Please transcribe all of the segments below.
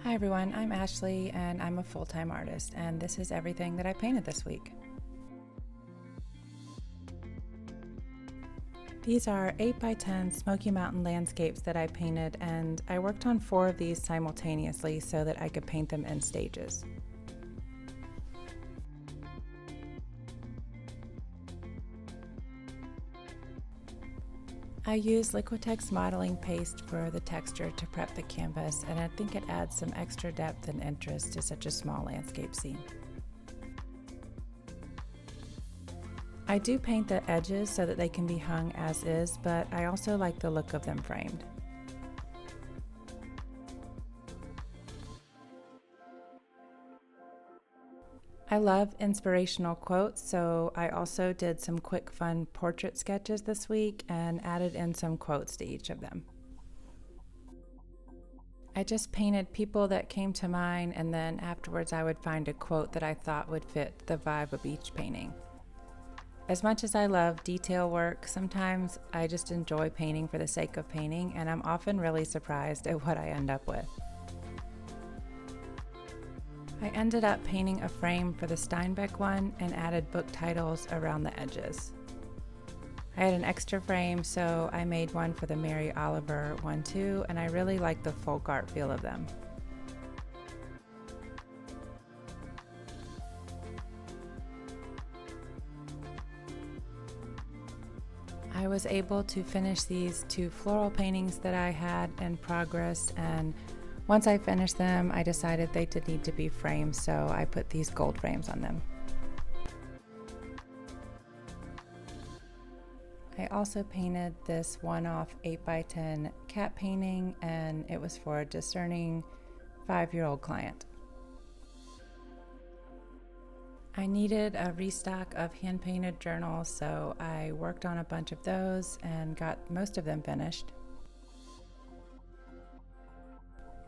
Hi everyone, I'm Ashley and I'm a full-time artist, and this is everything that I painted this week. These are 8x10 Smoky Mountain landscapes that I painted, and I worked on 4 of these simultaneously so that I could paint them in stages. I use Liquitex modeling paste for the texture to prep the canvas, and I think it adds some extra depth and interest to such a small landscape scene. I do paint the edges so that they can be hung as is, but I also like the look of them framed. I love inspirational quotes, so I also did some quick fun portrait sketches this week and added in some quotes to each of them. I just painted people that came to mind, and then afterwards I would find a quote that I thought would fit the vibe of each painting. As much as I love detail work, sometimes I just enjoy painting for the sake of painting, and I'm often really surprised at what I end up with. I ended up painting a frame for the Steinbeck one and added book titles around the edges. I had an extra frame, so I made one for the Mary Oliver one too, and I really like the folk art feel of them. I was able to finish these 2 floral paintings that I had in progress, and once I finished them, I decided they did need to be framed, so I put these gold frames on them. I also painted this one-off 8x10 cat painting, and it was for a discerning 5-year-old client. I needed a restock of hand-painted journals, so I worked on a bunch of those and got most of them finished.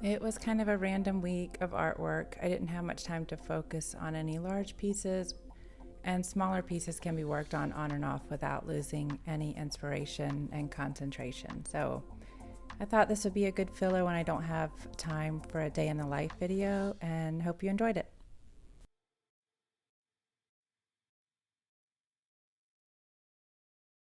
It was kind of a random week of artwork. I didn't have much time to focus on any large pieces, and smaller pieces can be worked on and off without losing any inspiration and concentration. So I thought this would be a good filler when I don't have time for a day in the life video, and hope you enjoyed it.